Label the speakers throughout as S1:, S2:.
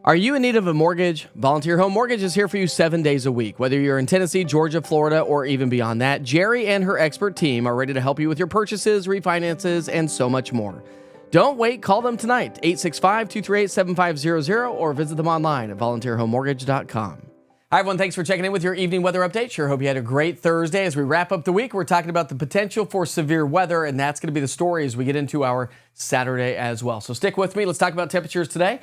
S1: Are you in need of a mortgage? Volunteer Home Mortgage is here for you 7 days a week. Whether you're in Tennessee, Georgia, Florida, or even beyond that, Jerry and her expert team are ready to help you with your purchases, refinances, and so much more. Don't wait. Call them tonight, 865-238-7500, or visit them online at volunteerhomemortgage.com. Hi, everyone. Thanks for checking in with your evening weather update. Sure hope you had a great Thursday. As we wrap up the week, we're talking about the potential for severe weather, and that's going to be the story as we get into our Saturday as well. So stick with me. Let's talk about temperatures today.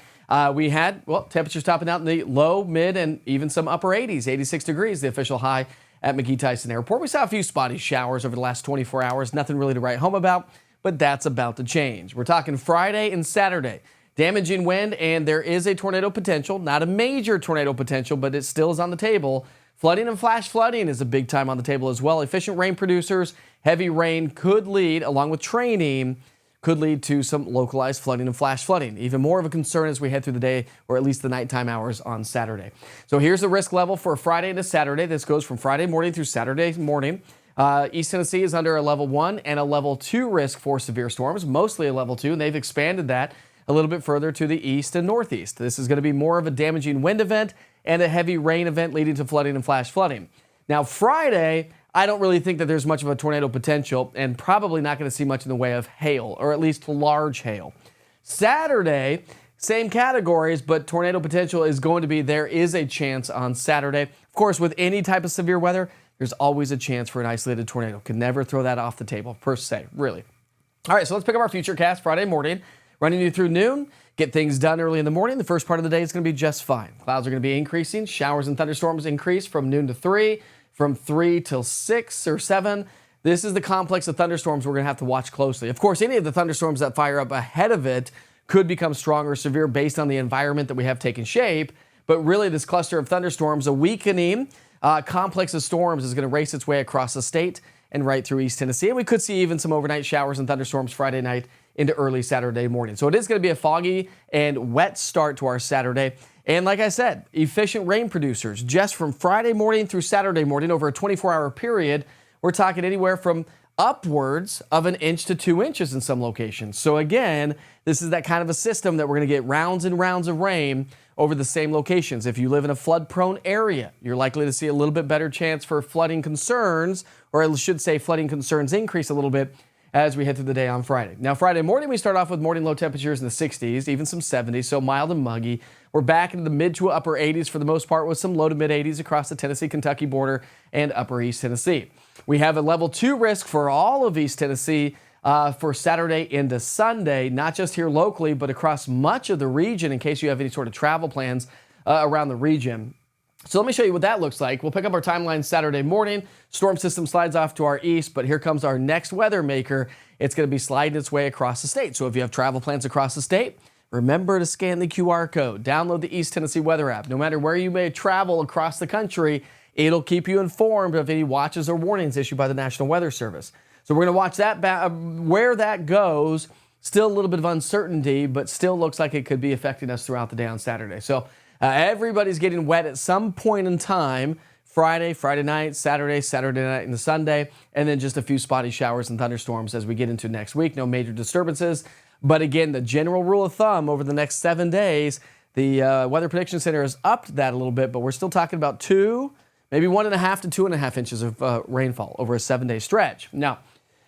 S1: We had, temperatures topping out in the low, mid, and even some upper 80s, 86 degrees, the official high at McGee-Tyson Airport. We saw a few spotty showers over the last 24 hours. Nothing really to write home about, but that's about to change. We're talking Friday and Saturday. Damaging wind, and there is a tornado potential. Not a major tornado potential, but it still is on the table. Flooding and flash flooding is a big time on the table as well. Efficient rain producers, heavy rain could lead, along with training, could lead to some localized flooding and flash flooding. Even more of a concern as we head through the day, or at least the nighttime hours on Saturday. So here's the risk level for Friday to Saturday. This goes from Friday morning through Saturday morning. East Tennessee is under a level 1 and a level 2 risk for severe storms, mostly a level 2, and they've expanded that a little bit further to the east and northeast. This is going to be more of a damaging wind event and a heavy rain event leading to flooding and flash flooding. Now, Friday, I don't really think that there's much of a tornado potential and probably not going to see much in the way of hail, or at least large hail. Saturday, same categories, but tornado potential is going to be, there is a chance on Saturday. Of course, with any type of severe weather, there's always a chance for an isolated tornado. Can never throw that off the table, per se, really. All right, so let's pick up our Futurecast Friday morning. Running you through noon, get things done early in the morning. The first part of the day is going to be just fine. Clouds are going to be increasing. Showers and thunderstorms increase from noon to 3, from 3 till 6 or 7. This is the complex of thunderstorms we're going to have to watch closely. Of course, any of the thunderstorms that fire up ahead of it could become strong or severe based on the environment that we have taken shape. But really, this cluster of thunderstorms, a weakening complex of storms, is going to race its way across the state and right through East Tennessee. And we could see even some overnight showers and thunderstorms Friday night into early Saturday morning. So it is going to be a foggy and wet start to our Saturday. And like I said, efficient rain producers, just from Friday morning through Saturday morning over a 24-hour period, we're talking anywhere from upwards of 1 inch to 2 inches in some locations. So again, this is that kind of a system that we're going to get rounds and rounds of rain over the same locations. If you live in a flood-prone area, you're likely to see a little bit better chance for flooding concerns, or I should say flooding concerns increase a little bit as we head through the day on Friday. Now, Friday morning, we start off with morning low temperatures in the 60s, even some 70s, so mild and muggy. We're back into the mid to upper 80s for the most part, with some low to mid 80s across the Tennessee-Kentucky border and upper East Tennessee. We have a level 2 risk for all of East Tennessee for Saturday into Sunday, not just here locally, but across much of the region in case you have any sort of travel plans around the region. So let me show you what that looks like. We'll pick up our timeline Saturday morning. Storm system slides off to our east, but here comes our next weather maker. It's going to be sliding its way across the state. So if you have travel plans across the state, remember to scan the QR code. Download the East Tennessee weather app. No matter where you may travel across the country, it'll keep you informed of any watches or warnings issued by the National Weather Service. So we're going to watch that where that goes. Still a little bit of uncertainty, but still looks like it could be affecting us throughout the day on Saturday. So everybody's getting wet at some point in time. Friday night, Saturday night, and Sunday, and then just a few spotty showers and thunderstorms as we get into next week. No major disturbances. But again, the general rule of thumb over the next 7 days, the Weather Prediction Center has upped that a little bit, but we're still talking about 2, maybe 1.5 to 2.5 inches of rainfall over a 7-day stretch. Now,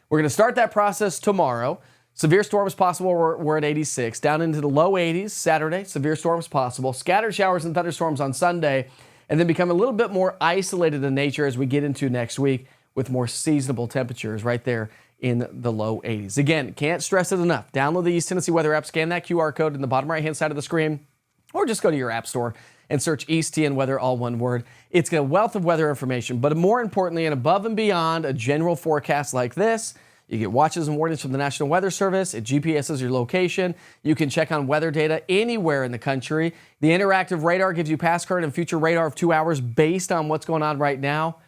S1: we're going to start that process tomorrow. Severe storms possible, we're at 86. Down into the low 80s Saturday, severe storms possible. Scattered showers and thunderstorms on Sunday, and then become a little bit more isolated in nature as we get into next week with more seasonable temperatures right there in the low 80s. Again, can't stress it enough. Download the East Tennessee weather app, scan that QR code in the bottom right-hand side of the screen, or just go to your app store and search East TN Weather, all one word. It's got a wealth of weather information, but more importantly and above and beyond a general forecast like this, you get watches and warnings from the National Weather Service. It GPSs your location. You can check on weather data anywhere in the country. The interactive radar gives you past, current, and future radar of 2 hours based on what's going on right now.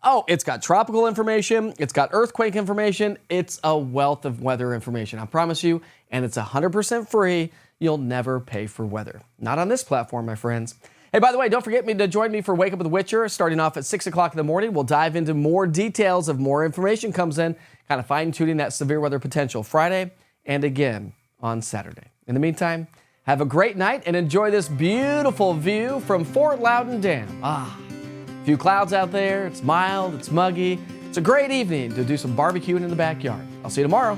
S1: Oh, it's got tropical information. It's got earthquake information. It's a wealth of weather information, I promise you, and it's 100% free. You'll never pay for weather. Not on this platform, my friends. Hey, by the way, don't forget to join me for Wake Up with the Witcher starting off at 6 o'clock in the morning. We'll dive into more details of more information comes in, kind of fine-tuning that severe weather potential Friday and again on Saturday. In the meantime, Have a great night and enjoy this beautiful view from Fort Loudoun Dam. A few clouds out there. It's mild, it's muggy. It's a great evening to do some barbecuing in the backyard. I'll see you tomorrow.